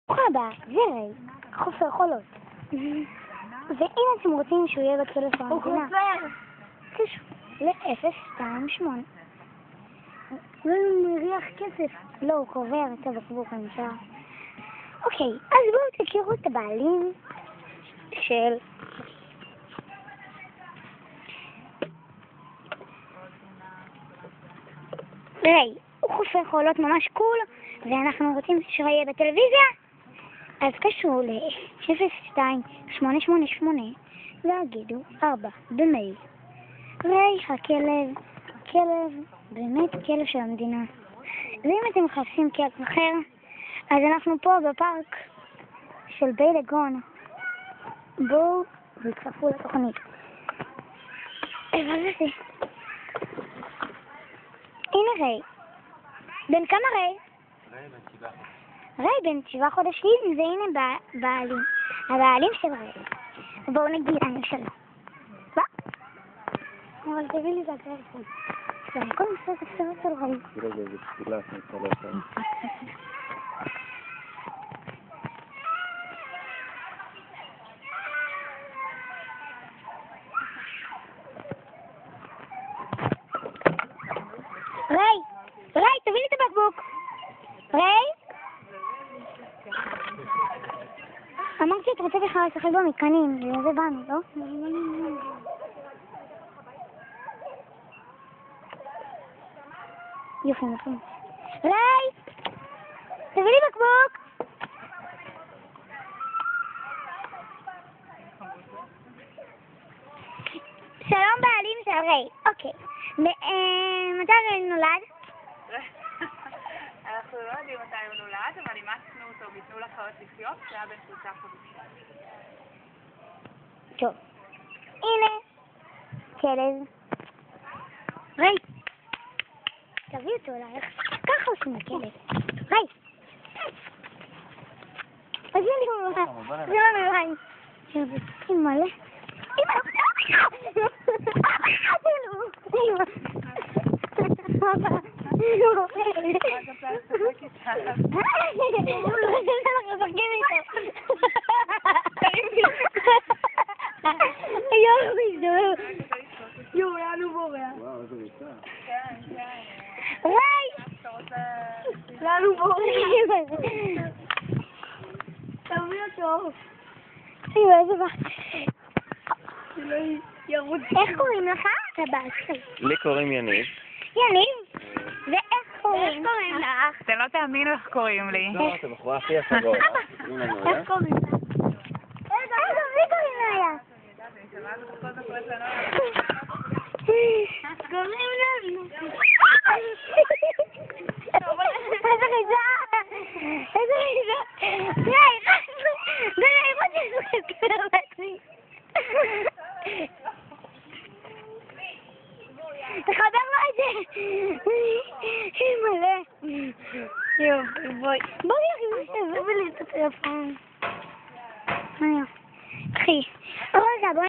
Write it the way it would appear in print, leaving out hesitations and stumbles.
ברוכה הבאה, זה חופר חולות. ואם אתם רוצים שהוא יהיה בטלפון, הוא חופר! קשור ל-028. הוא מריח כסף. לא, הוא קובר את הבקבוק הנשאר. אוקיי, אז בואו תכירו את הבעלים של... ריי, הוא חופר חולות ממש קול, ואנחנו רוצים שהוא יהיה בטלוויזיה, אז קשרו ל-02-888 והגידו 4 במייל. ריי, הכלב, באמת כלב של המדינה. ואם אתם מחפשים כלב אחר, אז אנחנו פה בפארק של בי דגון. בואו והצטרפו לתוכנית. הבנתי. הנה ריי. בן כמה ריי? ריי בן 7 חודשים, והנה הבעלים של ריי. בואו נגיד אני שלו. בוא. אבל תביא לי את הטלפון. זה הכל מסורת הסרט של ריי. זה תפילה, אני רוצה לעשות. ריי, תביא לי את הבקבוק. ריי? אמרתי את רוצה בכלל לשחק במתקנים, זה באנו, לא? יופי, נכון. ריי! תביא לי בקבוק! שלום בעלים של ריי, אוקיי. מתי ריי נולד? אנחנו לא יודעים מתי הוא נולד, אבל אימצנו אותו ויתנו לחיות לחיות, זה היה בן 3 חודשים. טוב. הנה, כלב. ריי, תביא אותו אלייך. ככה עושים לכלב. ריי. אז יהיה לי ממך. זה לא נראה. זה מלא. אמא. לאן הוא בורח? וואו, איזה ריצה. כן. ריי! לאן הוא בורח? תביא אותו. איזה בא. שלא ירוץ. איך קוראים לך? לי קוראים יניב. יניב? ואיך קוראים לך? אתם לא תאמינו איך קוראים לי. לא, אתה בחורה הכי יפה בו. איך קוראים לך? מי קוראים לה? קוראים לה? איזה ריזה! איזה ריזה! די, איפה תסתכל בעצמי? תחבר לו את זה! מלא! בואי תביא לי את הטלפון. אחי, רגע, בואי